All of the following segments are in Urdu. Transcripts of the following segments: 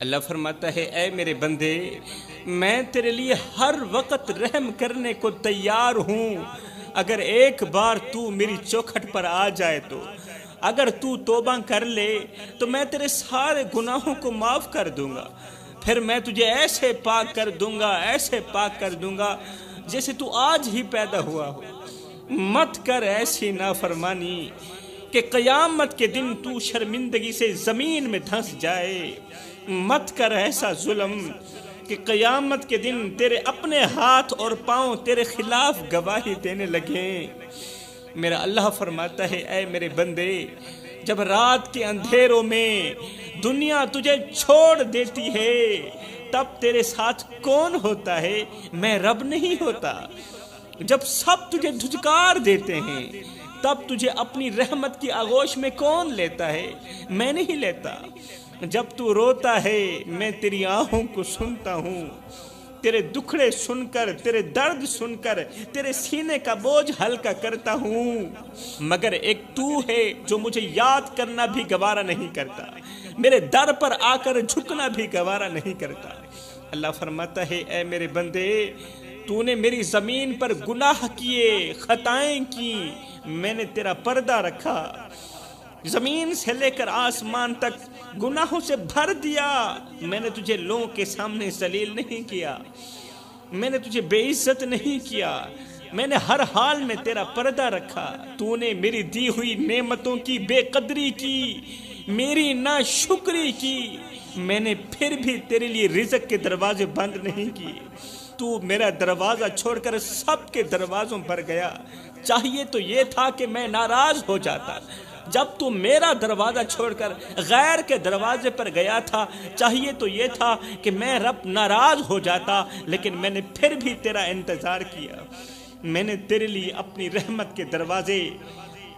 اللہ فرماتا ہے اے میرے بندے، میں تیرے لیے ہر وقت رحم کرنے کو تیار ہوں، اگر ایک بار تو میری چوکھٹ پر آ جائے تو، اگر تو توبہ کر لے تو میں تیرے سارے گناہوں کو معاف کر دوں گا، پھر میں تجھے ایسے پاک کر دوں گا، ایسے پاک کر دوں گا جیسے تو آج ہی پیدا ہوا ہو۔ مت کر ایسی نافرمانی کہ قیامت کے دن تو شرمندگی سے زمین میں دھنس جائے، مت کر ایسا ظلم کہ قیامت کے دن تیرے اپنے ہاتھ اور پاؤں تیرے خلاف گواہی دینے لگیں۔ میرا اللہ فرماتا ہے اے میرے بندے، جب رات کے اندھیروں میں دنیا تجھے چھوڑ دیتی ہے تب تیرے ساتھ کون ہوتا ہے؟ میں رب نہیں ہوتا؟ جب سب تجھے دھتکار دیتے ہیں تب تجھے اپنی رحمت کی آغوش میں کون لیتا ہے؟ میں نہیں لیتا۔ جب تو روتا ہے میں تیری آہوں کو سنتا ہوں، تیرے دکھڑے سن کر، تیرے درد سن کر تیرے سینے کا بوجھ ہلکا کرتا ہوں، مگر ایک تو ہے جو مجھے یاد کرنا بھی گوارا نہیں کرتا، میرے در پر آ کر جھکنا بھی گوارا نہیں کرتا۔ اللہ فرماتا ہے اے میرے بندے، تو نے میری زمین پر گناہ کیے، خطائیں کی، میں نے تیرا پردہ رکھا، زمین سے لے کر آسمان تک گناہوں سے بھر دیا، میں نے تجھے لوگوں کے سامنے ذلیل نہیں کیا، میں نے تجھے بے عزت نہیں کیا، میں نے ہر حال میں تیرا پردہ رکھا۔ تو نے میری دی ہوئی نعمتوں کی بے قدری کی، میری ناشکری کی، میں نے پھر بھی تیرے لیے رزق کے دروازے بند نہیں کیے۔ تو میرا دروازہ چھوڑ کر سب کے دروازوں پر گیا، چاہیے تو یہ تھا کہ میں ناراض ہو جاتا۔ جب تو میرا دروازہ چھوڑ کر غیر کے دروازے پر گیا تھا، چاہیے تو یہ تھا کہ میں رب ناراض ہو جاتا، لیکن میں نے پھر بھی تیرا انتظار کیا۔ میں نے تیرے لیے اپنی رحمت کے دروازے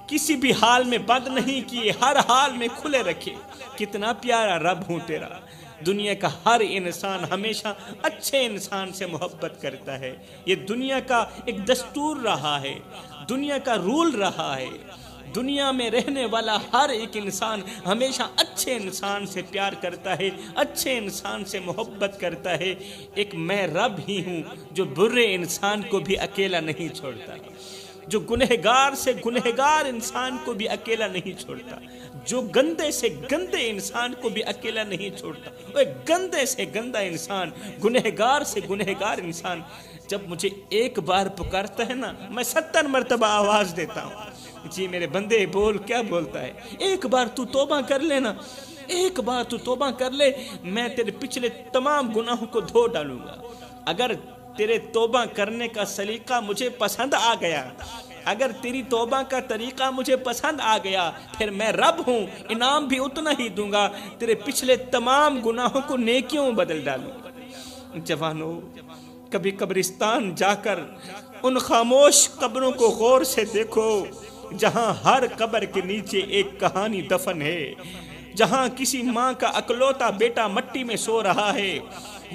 کسی بھی حال میں بند نہیں کیے، ہر حال میں کھلے رکھے۔ کتنا پیارا رب ہوں تیرا۔ دنیا کا ہر انسان ہمیشہ اچھے انسان سے محبت کرتا ہے، یہ دنیا کا ایک دستور رہا ہے، دنیا کا رول رہا ہے۔ دنیا میں رہنے والا ہر ایک انسان ہمیشہ اچھے انسان سے پیار کرتا ہے، اچھے انسان سے محبت کرتا ہے۔ ایک میں رب ہی ہوں جو برے انسان کو بھی اکیلا نہیں چھوڑتا، جو گنہگار سے گنہگار انسان کو بھی اکیلا نہیں چھوڑتا، جو گندے سے گندے انسان کو بھی اکیلا نہیں چھوڑتا۔ وہ گندے سے گندا انسان، گنہگار سے گنہگار انسان جب مجھے ایک بار پکارتا ہے نا، میں 70 مرتبہ آواز دیتا ہوں، جی میرے بندے بول، کیا بولتا ہے؟ ایک بار تو توبہ کر لینا، ایک بار تو توبہ کر لے، میں تیرے پچھلے تمام گناہوں کو دھو ڈالوں گا۔ اگر تیرے توبہ کرنے کا سلیقہ مجھے پسند آ گیا، اگر تیری توبہ کا طریقہ مجھے پسند آ گیا، پھر میں رب ہوں، انعام بھی اتنا ہی دوں گا، تیرے پچھلے تمام گناہوں کو نیکیوں میں بدل ڈالوں گا۔ جوانوں، کبھی قبرستان جا کر ان خاموش قبروں کو غور سے دیکھو جہاں ہر قبر کے نیچے ایک کہانی دفن ہے، جہاں کسی ماں کا اکلوتا بیٹا مٹی میں سو رہا ہے،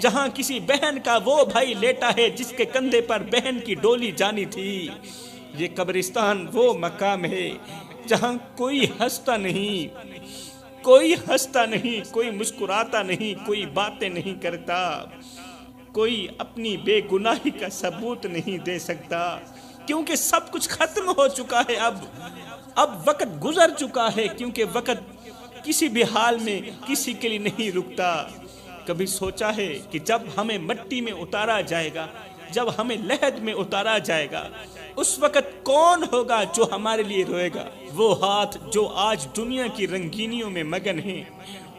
جہاں کسی بہن کا وہ بھائی لیٹا ہے جس کے کندھے پر بہن کی ڈولی جانی تھی۔ یہ قبرستان وہ مقام ہے جہاں کوئی ہنستا نہیں، کوئی ہنستا نہیں، کوئی مسکراتا نہیں، کوئی باتیں نہیں کرتا، کوئی اپنی بے گناہی کا ثبوت نہیں دے سکتا، کیونکہ سب کچھ ختم ہو چکا ہے۔ اب وقت گزر چکا ہے، کیونکہ وقت کسی بھی حال میں کسی کے لیے نہیں رکتا۔ کبھی سوچا ہے کہ جب ہمیں مٹی میں اتارا جائے گا، جب ہمیں لحد میں اتارا جائے گا، اس وقت کون ہوگا جو ہمارے لیے روئے گا؟ وہ ہاتھ جو آج دنیا کی رنگینیوں میں مگن ہیں،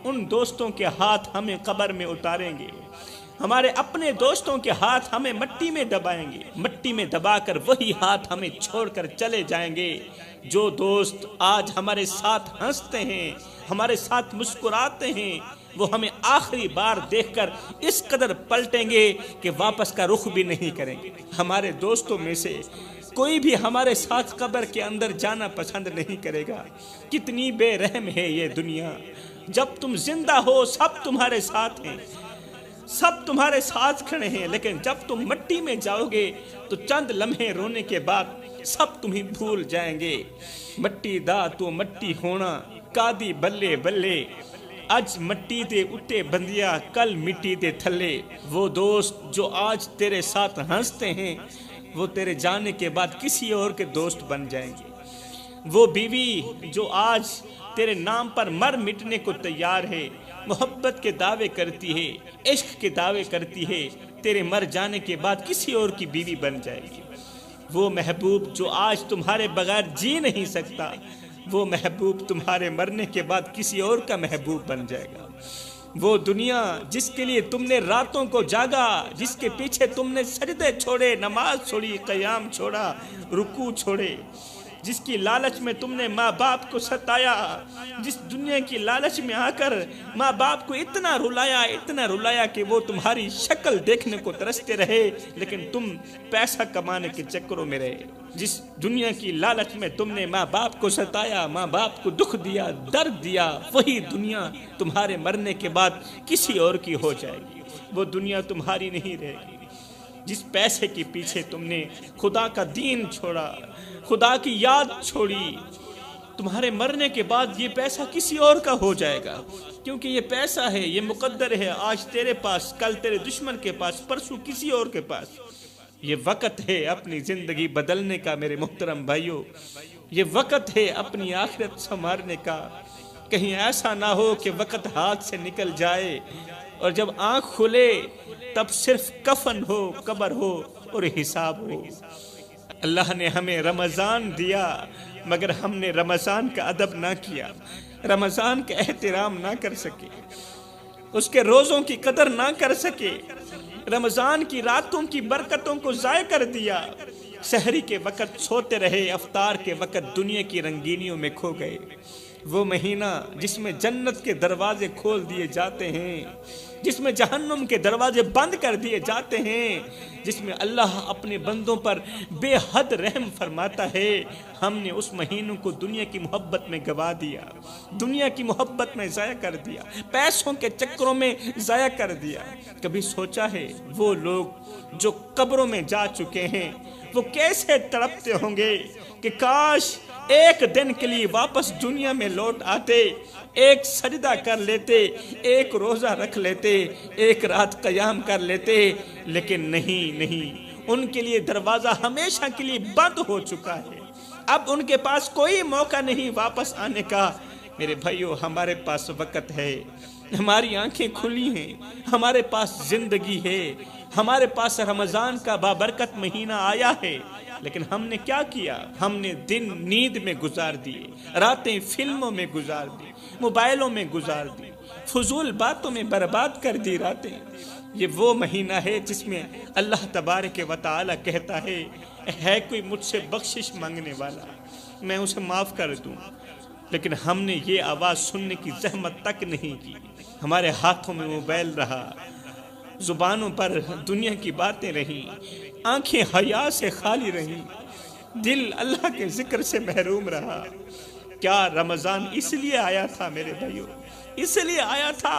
ان دوستوں کے ہاتھ ہمیں قبر میں اتاریں گے، ہمارے اپنے دوستوں کے ہاتھ ہمیں مٹی میں دبائیں گے، مٹی میں دبا کر وہی ہاتھ ہمیں چھوڑ کر چلے جائیں گے۔ جو دوست آج ہمارے ساتھ ہنستے ہیں، ہمارے ساتھ مسکراتے ہیں، وہ ہمیں آخری بار دیکھ کر اس قدر پلٹیں گے کہ واپس کا رخ بھی نہیں کریں گے۔ ہمارے دوستوں میں سے کوئی بھی ہمارے ساتھ قبر کے اندر جانا پسند نہیں کرے گا۔ کتنی بے رحم ہے یہ دنیا۔ جب تم زندہ ہو سب تمہارے ساتھ ہیں، سب تمہارے ساتھ کھڑے ہیں، لیکن جب تم مٹی میں جاؤ گے تو چند لمحے رونے کے بعد سب تمہیں بھول جائیں گے۔ مٹی دا تو مٹی ہونا، کادی بلے بلے، اج مٹی دے اٹھے بندیا کل مٹی دے تھلے، وہ دوست جو آج تیرے ساتھ ہنستے ہیں وہ تیرے جانے کے بعد کسی اور کے دوست بن جائیں گے، وہ بیوی جو آج تیرے نام پر مر مٹنے کو تیار ہے، محبت کے دعوے کرتی ہے، عشق کے دعوے کرتی ہے، تیرے مر جانے کے بعد کسی اور کی بیوی بن جائے گی، وہ محبوب جو آج تمہارے بغیر جی نہیں سکتا، وہ محبوب تمہارے مرنے کے بعد کسی اور کا محبوب بن جائے گا، وہ دنیا جس کے لیے تم نے راتوں کو جاگا، جس کے پیچھے تم نے سجدے چھوڑے، نماز چھوڑی، قیام چھوڑا، رکوع چھوڑے، جس کی لالچ میں تم نے ماں باپ کو ستایا، جس دنیا کی لالچ میں آ کر ماں باپ کو اتنا رلایا کہ وہ تمہاری شکل دیکھنے کو ترستے رہے لیکن تم پیسہ کمانے کے چکروں میں رہے، جس دنیا کی لالچ میں تم نے ماں باپ کو ستایا، ماں باپ کو دکھ دیا، درد دیا، وہی دنیا تمہارے مرنے کے بعد کسی اور کی ہو جائے گی، وہ دنیا تمہاری نہیں رہے گی، جس پیسے کے پیچھے تم نے خدا کا دین چھوڑا، خدا کی یاد چھوڑی، تمہارے مرنے کے بعد یہ پیسہ کسی اور کا ہو جائے گا، کیونکہ یہ پیسہ ہے، یہ مقدر ہے، آج تیرے پاس، کل تیرے دشمن کے پاس، پرسوں کسی اور کے پاس، یہ وقت ہے اپنی زندگی بدلنے کا میرے محترم بھائیوں، یہ وقت ہے اپنی آخرت سنوارنے کا، کہیں ایسا نہ ہو کہ وقت ہاتھ سے نکل جائے اور جب آنکھ کھلے تب صرف کفن ہو، قبر ہو اور حساب ہو۔ اللہ نے ہمیں رمضان دیا مگر ہم نے رمضان کا ادب نہ کیا، رمضان کا احترام نہ کر سکے، اس کے روزوں کی قدر نہ کر سکے، رمضان کی راتوں کی برکتوں کو ضائع کر دیا، سحری کے وقت سوتے رہے، افطار کے وقت دنیا کی رنگینیوں میں کھو گئے، وہ مہینہ جس میں جنت کے دروازے کھول دیے جاتے ہیں، جس میں جہنم کے دروازے بند کر دیے جاتے ہیں، جس میں اللہ اپنے بندوں پر بے حد رحم فرماتا ہے، ہم نے اس مہینوں کو دنیا کی محبت میں گوا دیا، دنیا کی محبت میں ضائع کر دیا، پیسوں کے چکروں میں ضائع کر دیا۔ کبھی سوچا ہے وہ لوگ جو قبروں میں جا چکے ہیں وہ کیسے تڑپتے ہوں گے کہ کاش ایک دن کے لیے واپس دنیا میں لوٹ آتے، ایک سجدہ کر لیتے، ایک روزہ رکھ لیتے، ایک رات قیام کر لیتے، لیکن نہیں، ان کے لیے دروازہ ہمیشہ کے لیے بند ہو چکا ہے، اب ان کے پاس کوئی موقع نہیں واپس آنے کا۔ میرے بھائیو، ہمارے پاس وقت ہے، ہماری آنکھیں کھلی ہیں، ہمارے پاس زندگی ہے، ہمارے پاس رمضان کا بابرکت مہینہ آیا ہے، لیکن ہم نے کیا کیا؟ ہم نے دن نیند میں گزار دیے، راتیں فلموں میں گزار دی، موبائلوں میں گزار دی، فضول باتوں میں برباد کر دی راتیں۔ یہ وہ مہینہ ہے جس میں اللہ تبارک و تعالی کہتا ہے کوئی مجھ سے بخشش مانگنے والا میں اسے معاف کر دوں، لیکن ہم نے یہ آواز سننے کی زحمت تک نہیں کی، ہمارے ہاتھوں میں موبائل رہا، زبانوں پر دنیا کی باتیں رہیں، آنکھیں حیا سے خالی رہیں، دل اللہ کے ذکر سے محروم رہا۔ کیا رمضان اس لیے آیا تھا میرے بھائیو؟ اس لیے آیا تھا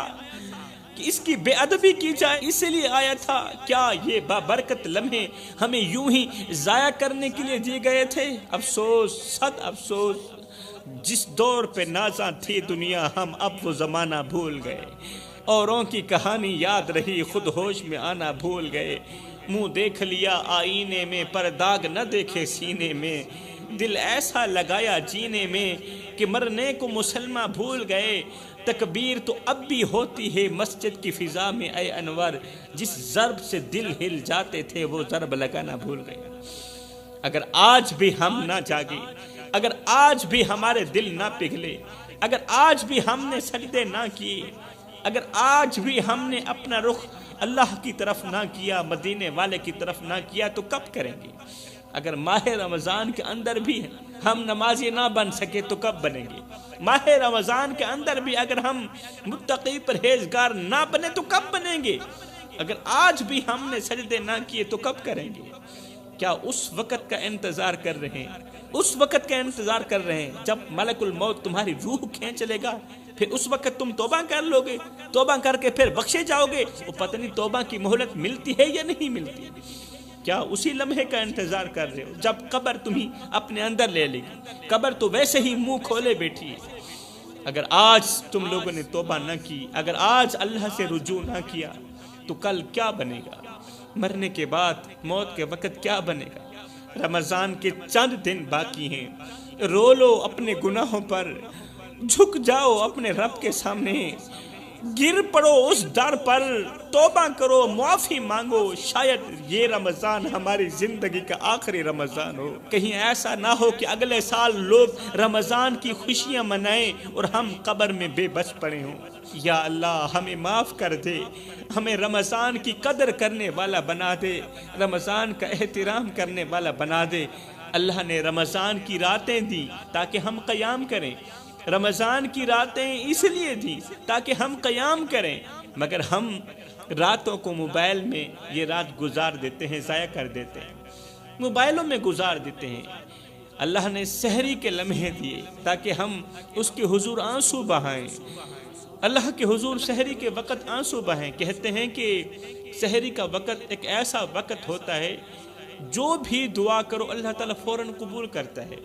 کہ اس کی بے ادبی کی جائے؟ اس لیے آیا تھا کیا یہ بابرکت لمحے ہمیں یوں ہی ضائع کرنے کے لیے دیے گئے تھے؟ افسوس، صد افسوس، جس دور پہ نازاں تھی دنیا ہم اب وہ زمانہ بھول گئے، اوروں کی کہانی یاد رہی خود ہوش میں آنا بھول گئے، منہ دیکھ لیا آئینے میں پر داغ نہ دیکھے سینے میں، دل ایسا لگایا جینے میں کہ مرنے کو مسلمہ بھول گئے، تکبیر تو اب بھی ہوتی ہے مسجد کی فضا میں اے انور، جس ضرب سے دل ہل جاتے تھے وہ ضرب لگانا بھول گئے۔ اگر آج بھی ہم نہ جاگے، اگر آج بھی ہمارے دل نہ پگھلے، اگر آج بھی ہم نے سجدے نہ کیے، اگر آج بھی ہم نے اپنا رخ اللہ کی طرف نہ کیا، مدینے والے کی طرف نہ کیا، تو کب کریں گے؟ اگر ماہ رمضان کے اندر بھی ہم نمازی نہ بن سکے تو کب بنیں گے؟ ماہ رمضان کے اندر بھی اگر ہم متقی پرہیزگار نہ بنے تو کب بنیں گے؟ اگر آج بھی ہم نے سجدے نہ کیے تو کب کریں گے؟ کیا اس وقت کا انتظار کر رہے ہیں؟ اس وقت کا انتظار کر رہے ہیں جب ملک الموت تمہاری روح کھینچ لے گا، پھر اس وقت تم توبہ کر لو گے، توبہ کر کے پھر بخشے جاؤ گے، وہ پتہ نہیں توبہ کی مہلت ملتی ہے یا نہیں ملتی۔ کیا اسی لمحے کا انتظار کر رہے ہو جب قبر تمہیں اپنے اندر لے لے گی؟ قبر تو ویسے ہی منہ کھولے بیٹھی ہے۔ اگر آج تم لوگوں نے توبہ نہ کی، اگر آج اللہ سے رجوع نہ کیا تو کل کیا بنے گا؟ مرنے کے بعد موت کے وقت کیا بنے گا؟ رمضان کے چند دن باقی ہیں، رو لو اپنے گناہوں پر، جھک جاؤ اپنے رب کے سامنے، گر پڑو اس در پر، توبہ کرو، معافی مانگو، شاید یہ رمضان ہماری زندگی کا آخری رمضان ہو۔ کہیں ایسا نہ ہو کہ اگلے سال لوگ رمضان کی خوشیاں منائیں اور ہم قبر میں بے بس پڑے ہوں۔ یا اللہ ہمیں معاف کر دے، ہمیں رمضان کی قدر کرنے والا بنا دے، رمضان کا احترام کرنے والا بنا دے۔ اللہ نے رمضان کی راتیں دی تاکہ ہم قیام کریں، رمضان کی راتیں اس لیے دی تاکہ ہم قیام کریں، مگر ہم راتوں کو موبائل میں یہ رات گزار دیتے ہیں، ضائع کر دیتے ہیں، موبائلوں میں گزار دیتے ہیں۔ اللہ نے سحری کے لمحے دیے تاکہ ہم اس کے حضور آنسو بہائیں، اللہ کے حضور سحری کے وقت آنسو بہائیں۔ کہتے ہیں کہ سحری کا وقت ایک ایسا وقت ہوتا ہے جو بھی دعا کرو اللہ تعالیٰ فوراً قبول کرتا ہے،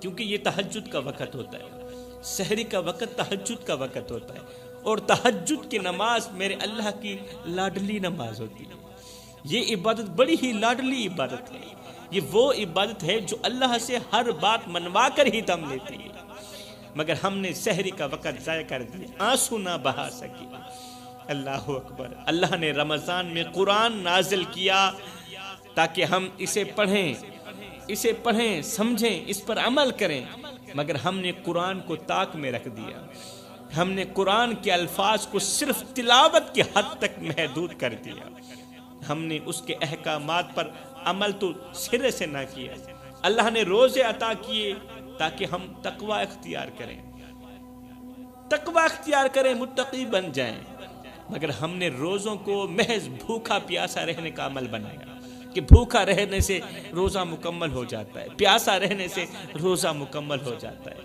کیونکہ یہ تہجد کا وقت ہوتا ہے، سحری کا وقت تہجد کا وقت ہوتا ہے، اور تہجد کی نماز میرے اللہ کی لاڈلی نماز ہوتی ہے۔ یہ عبادت بڑی ہی لاڈلی عبادت ہے، یہ وہ عبادت ہے جو اللہ سے ہر بات منوا کر ہی دم لیتی ہے، مگر ہم نے سحری کا وقت ضائع کر دیا، آنسو نہ بہا سکے۔ اللہ اکبر۔ اللہ نے رمضان میں قرآن نازل کیا تاکہ ہم اسے پڑھیں، سمجھیں، اس پر عمل کریں، مگر ہم نے قرآن کو طاق میں رکھ دیا، ہم نے قرآن کے الفاظ کو صرف تلاوت کی حد تک محدود کر دیا، ہم نے اس کے احکامات پر عمل تو سرے سے نہ کیا۔ اللہ نے روزے عطا کیے تاکہ ہم تقوی اختیار کریں، متقی بن جائیں، مگر ہم نے روزوں کو محض بھوکا پیاسا رہنے کا عمل بنایا کہ بھوکا رہنے سے روزہ مکمل ہو جاتا ہے، پیاسا رہنے سے روزہ مکمل ہو جاتا ہے۔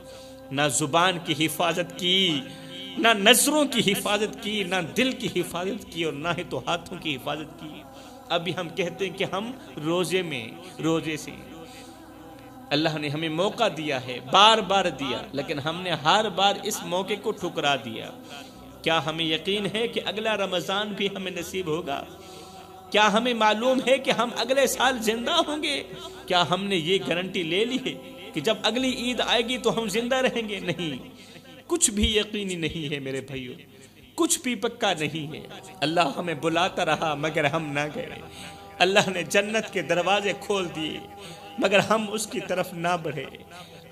نہ زبان کی حفاظت کی، نہ نظروں کی حفاظت کی، نہ دل کی حفاظت کی، اور نہ ہی تو ہاتھوں کی حفاظت کی۔ ابھی ہم کہتے ہیں کہ ہم روزے سے اللہ نے ہمیں موقع دیا ہے، بار بار دیا، لیکن ہم نے ہر بار اس موقع کو ٹھکرا دیا۔ کیا ہمیں یقین ہے کہ اگلا رمضان بھی ہمیں نصیب ہوگا؟ کیا ہمیں معلوم ہے کہ ہم اگلے سال زندہ ہوں گے؟ کیا ہم نے یہ گارنٹی لے لی ہے کہ جب اگلی عید آئے گی تو ہم زندہ رہیں گے؟ نہیں، کچھ بھی یقینی نہیں ہے میرے بھائیوں، کچھ بھی پکا نہیں ہے۔ اللہ ہمیں بلاتا رہا مگر ہم نہ گئے، اللہ نے جنت کے دروازے کھول دیے مگر ہم اس کی طرف نہ بڑھے،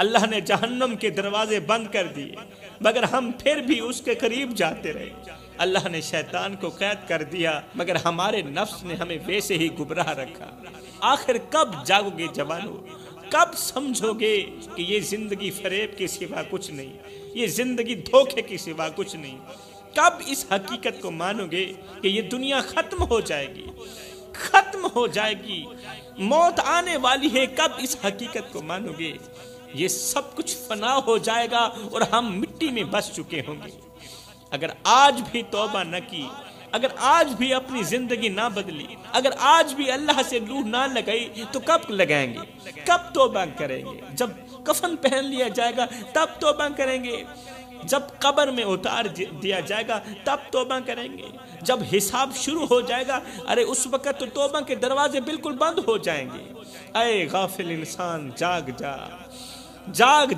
اللہ نے جہنم کے دروازے بند کر دیے مگر ہم پھر بھی اس کے قریب جاتے رہے، اللہ نے شیطان کو قید کر دیا مگر ہمارے نفس نے ہمیں ویسے ہی گمراہ رکھا۔ آخر کب جاگو گے جوانو؟ کب سمجھو گے کہ یہ زندگی فریب کے سوا کچھ نہیں، یہ زندگی دھوکے کے سوا کچھ نہیں؟ کب اس حقیقت کو مانو گے کہ یہ دنیا ختم ہو جائے گی، موت آنے والی ہے؟ کب اس حقیقت کو مانو گے؟ یہ سب کچھ فنا ہو جائے گا اور ہم مٹی میں بس چکے ہوں گے۔ اگر آج بھی توبہ نہ کی، اگر آج بھی اپنی زندگی نہ بدلی، اگر آج بھی اللہ سے لوح نہ لگائی تو کب لگائیں گے؟ کب توبہ کریں گے؟ جب کفن پہن لیا جائے گا تب توبہ کریں گے، جب قبر میں اتار دیا جائے گا تب توبہ کریں گے، جب حساب شروع ہو جائے گا ارے اس وقت تو توبہ کے دروازے بالکل بند ہو جائیں گے۔ اے غافل انسان جاگ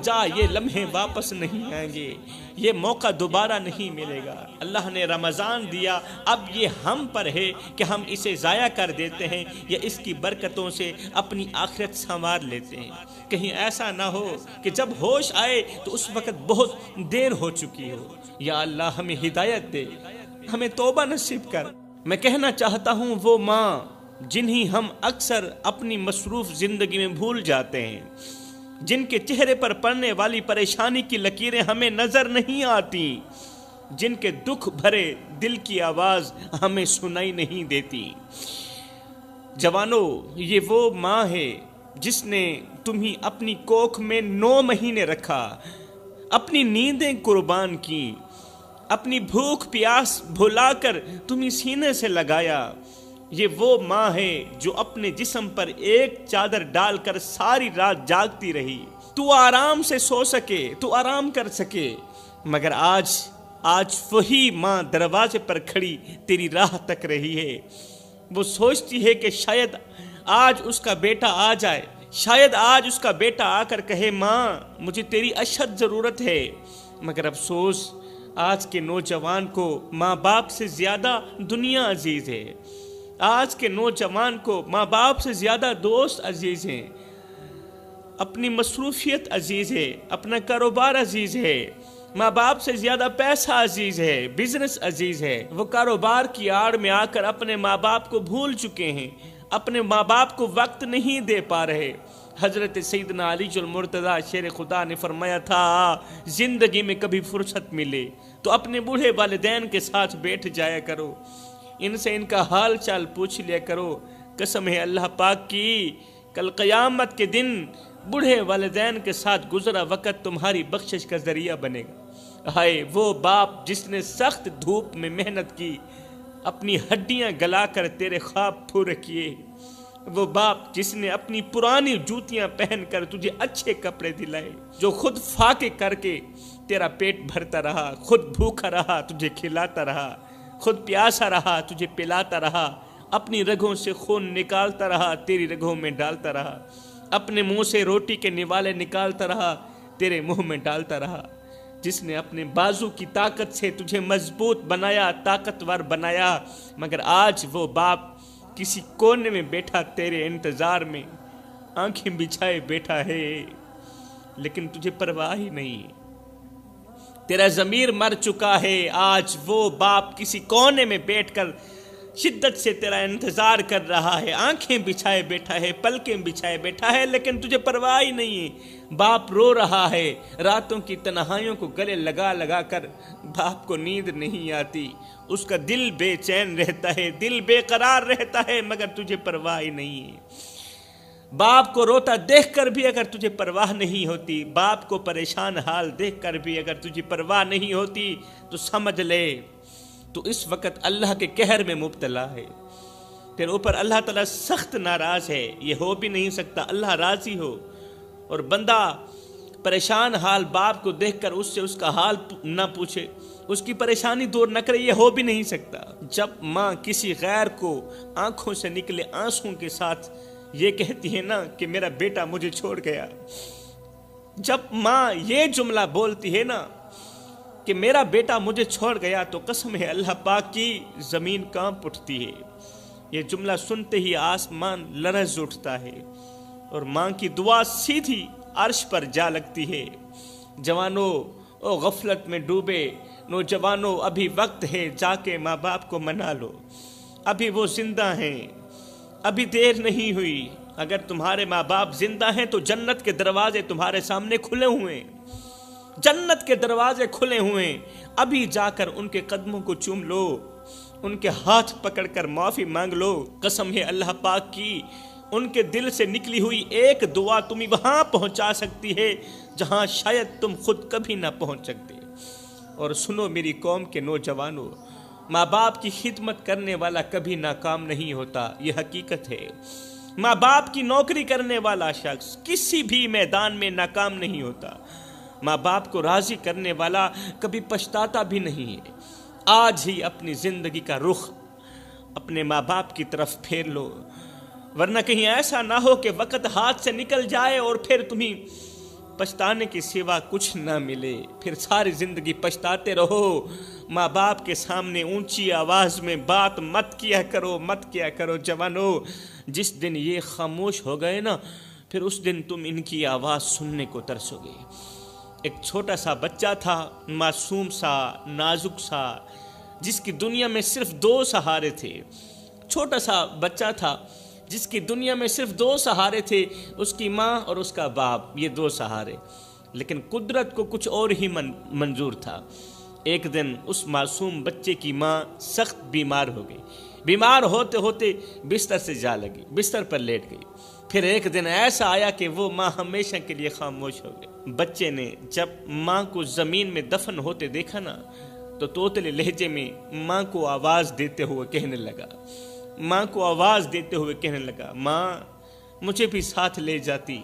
جا، یہ لمحے واپس نہیں آئیں گے، یہ موقع دوبارہ نہیں ملے گا۔ اللہ نے رمضان دیا، اب یہ ہم پر ہے کہ ہم اسے ضائع کر دیتے ہیں یا اس کی برکتوں سے اپنی آخرت سنوار لیتے ہیں۔ کہیں ایسا نہ ہو کہ جب ہوش آئے تو اس وقت بہت دیر ہو چکی ہو۔ یا اللہ ہمیں ہدایت دے، ہمیں توبہ نصیب کر۔ میں کہنا چاہتا ہوں وہ ماں جنہیں ہم اکثر اپنی مصروف زندگی میں بھول جاتے ہیں، جن کے چہرے پر پڑنے والی پریشانی کی لکیریں ہمیں نظر نہیں آتی، جن کے دکھ بھرے دل کی آواز ہمیں سنائی نہیں دیتی۔ جوانو، یہ وہ ماں ہے جس نے تمہیں اپنی کوکھ میں 9 مہینے رکھا، اپنی نیندیں قربان کی، اپنی بھوک پیاس بھلا کر تمہیں سینے سے لگایا۔ یہ وہ ماں ہے جو اپنے جسم پر ایک چادر ڈال کر ساری رات جاگتی رہی، تو آرام سے سو سکے، تو آرام کر سکے، مگر آج وہی ماں دروازے پر کھڑی تیری راہ تک رہی ہے۔ وہ سوچتی ہے کہ شاید آج اس کا بیٹا آ جائے، شاید آج اس کا بیٹا آ کر کہے ماں مجھے تیری اشد ضرورت ہے، مگر افسوس آج کے نوجوان کو ماں باپ سے زیادہ دنیا عزیز ہے، آج کے نوجوان کو ماں باپ سے زیادہ دوست عزیز ہیں، اپنی مصروفیت عزیز ہے، اپنا کاروبار عزیز ہے، ماں باپ سے زیادہ پیسہ عزیز ہے، بزنس عزیز ہے۔ وہ کاروبار کی آڑ میں آ کر اپنے ماں باپ کو بھول چکے ہیں، اپنے ماں باپ کو وقت نہیں دے پا رہے۔ حضرت سیدنا علی المرتضیٰ شیر خدا نے فرمایا تھا زندگی میں کبھی فرصت ملے تو اپنے بوڑھے والدین کے ساتھ بیٹھ جایا کرو، ان سے ان کا حال چال پوچھ لیا کرو۔ قسم ہے اللہ پاک کی، کل قیامت کے دن بوڑھے والدین کے ساتھ گزرا وقت تمہاری بخشش کا ذریعہ بنے گا۔ ہائے وہ باپ جس نے سخت دھوپ میں محنت کی، اپنی ہڈیاں گلا کر تیرے خواب پورے کیے، وہ باپ جس نے اپنی پرانی جوتیاں پہن کر تجھے اچھے کپڑے دلائے، جو خود فاقے کر کے تیرا پیٹ بھرتا رہا، خود بھوکا رہا تجھے کھلاتا رہا، خود پیاسا رہا تجھے پلاتا رہا، اپنی رگوں سے خون نکالتا رہا تیری رگوں میں ڈالتا رہا، اپنے منہ سے روٹی کے نوالے نکالتا رہا تیرے منہ میں ڈالتا رہا، جس نے اپنے بازو کی طاقت سے تجھے مضبوط بنایا، طاقتور بنایا، مگر آج وہ باپ کسی کونے میں بیٹھا تیرے انتظار میں آنکھیں بچھائے بیٹھا ہے، لیکن تجھے پرواہ ہی نہیں، تیرا ضمیر مر چکا ہے۔ آج وہ باپ کسی کونے میں بیٹھ کر شدت سے تیرا انتظار کر رہا ہے، آنکھیں بچھائے بیٹھا ہے، پلکیں بچھائے بیٹھا ہے، لیکن تجھے پرواہ ہی نہیں ہے۔ باپ رو رہا ہے، راتوں کی تنہائیوں کو گلے لگا لگا کر باپ کو نیند نہیں آتی، اس کا دل بے چین رہتا ہے، دل بے قرار رہتا ہے، مگر تجھے پرواہ ہی نہیں ہے۔ باپ کو روتا دیکھ کر بھی اگر تجھے پرواہ نہیں ہوتی، باپ کو پریشان حال دیکھ کر بھی اگر تجھے پرواہ نہیں ہوتی، تو سمجھ لے تو اس وقت اللہ کے قہر میں مبتلا ہے، تیرے اوپر اللہ تعالیٰ سخت ناراض ہے۔ یہ ہو بھی نہیں سکتا اللہ راضی ہو اور بندہ پریشان حال باپ کو دیکھ کر اس سے اس کا حال نہ پوچھے، اس کی پریشانی دور نہ کرے، یہ ہو بھی نہیں سکتا۔ جب ماں کسی غیر کو آنکھوں سے نکلے آنسوں کے ساتھ یہ کہتی ہے نا کہ میرا بیٹا مجھے چھوڑ گیا، جب ماں یہ جملہ بولتی ہے نا کہ میرا بیٹا مجھے چھوڑ گیا، تو قسم ہے اللہ پاک کی زمین کانپ اٹھتی ہے۔ یہ جملہ سنتے ہی آسمان لرز اٹھتا ہے اور ماں کی دعا سیدھی عرش پر جا لگتی ہے۔ جوانوں او غفلت میں ڈوبے نوجوانوں، ابھی وقت ہے، جا کے ماں باپ کو منا لو، ابھی وہ زندہ ہیں، ابھی دیر نہیں ہوئی۔ اگر تمہارے ماں باپ زندہ ہیں تو جنت کے دروازے تمہارے سامنے کھلے ہوئے ہیں، جنت کے دروازے کھلے ہوئے ہیں، ابھی جا کر ان کے قدموں کو چوم لو، ان کے ہاتھ پکڑ کر معافی مانگ لو۔ قسم ہے اللہ پاک کی، ان کے دل سے نکلی ہوئی ایک دعا تمہیں وہاں پہنچا سکتی ہے جہاں شاید تم خود کبھی نہ پہنچ سکتے۔ اور سنو میری قوم کے نوجوانوں، ماں باپ کی خدمت کرنے والا کبھی ناکام نہیں ہوتا، یہ حقیقت ہے۔ ماں باپ کی نوکری کرنے والا شخص کسی بھی میدان میں ناکام نہیں ہوتا، ماں باپ کو راضی کرنے والا کبھی پچھتاتا بھی نہیں ہے۔ آج ہی اپنی زندگی کا رخ اپنے ماں باپ کی طرف پھیر لو، ورنہ کہیں ایسا نہ ہو کہ وقت ہاتھ سے نکل جائے اور پھر تمہیں پچھتانے کے سوا کچھ نہ ملے، پھر ساری زندگی پچھتاتے رہو۔ ماں باپ کے سامنے اونچی آواز میں بات مت کیا کرو جوانوں، جس دن یہ خاموش ہو گئے نا، پھر اس دن تم ان کی آواز سننے کو ترسو گے۔ ایک چھوٹا سا بچہ تھا، معصوم سا، نازک سا، جس کی دنیا میں صرف 2 سہارے تھے۔ چھوٹا سا بچہ تھا جس کی دنیا میں صرف 2 سہارے تھے، اس کی ماں اور اس کا باپ، یہ 2 سہارے، لیکن قدرت کو کچھ اور ہی منظور تھا۔ ایک دن اس معصوم بچے کی ماں سخت بیمار ہو گئی، بیمار ہوتے ہوتے بستر سے جا لگی، بستر پر لیٹ گئی۔ پھر ایک دن ایسا آیا کہ وہ ماں ہمیشہ کے لیے خاموش ہو گئی۔ بچے نے جب ماں کو زمین میں دفن ہوتے دیکھا نا، تو توتلے لہجے میں ماں کو آواز دیتے ہوئے کہنے لگا، ماں مجھے بھی ساتھ لے جاتی،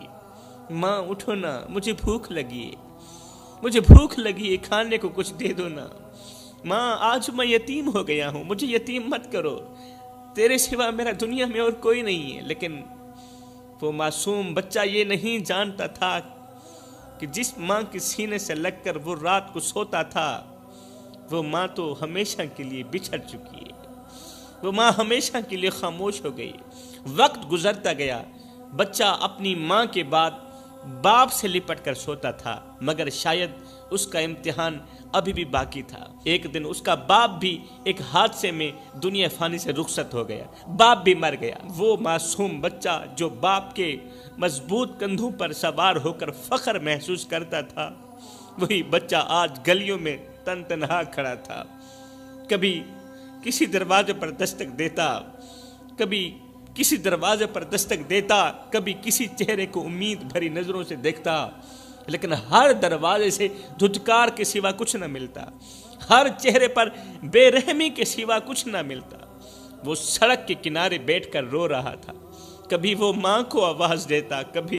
ماں اٹھو نا، مجھے بھوک لگی ہے، مجھے بھوک لگی ہے، کھانے کو کچھ دے دو نا۔ ماں آج میں یتیم ہو گیا ہوں، مجھے یتیم مت کرو، تیرے سوا میرا دنیا میں اور کوئی نہیں ہے۔ لیکن وہ معصوم بچہ یہ نہیں جانتا تھا کہ جس ماں کے سینے سے لگ کر وہ رات کو سوتا تھا، وہ ماں تو ہمیشہ کے لیے بچھڑ چکی ہے، وہ ماں ہمیشہ کے لیے خاموش ہو گئی۔ وقت گزرتا گیا، بچہ اپنی ماں کے بعد باپ سے لپٹ کر سوتا تھا، مگر شاید اس کا امتحان ابھی بھی باقی تھا۔ ایک دن اس کا باپ بھی ایک حادثے میں دنیا فانی سے رخصت ہو گیا، باپ بھی مر گیا۔ وہ معصوم بچہ جو باپ کے مضبوط کندھوں پر سوار ہو کر فخر محسوس کرتا تھا، وہی بچہ آج گلیوں میں تن تنہا کھڑا تھا۔ کبھی کسی دروازے پر دستک دیتا، کبھی کسی دروازے پر دستک دیتا، کبھی کسی چہرے کو امید بھری نظروں سے دیکھتا، لیکن ہر دروازے سے دھتکار کے سوا کچھ نہ ملتا، ہر چہرے پر بے رحمی کے سوا کچھ نہ ملتا۔ وہ سڑک کے کنارے بیٹھ کر رو رہا تھا، کبھی وہ ماں کو آواز دیتا، کبھی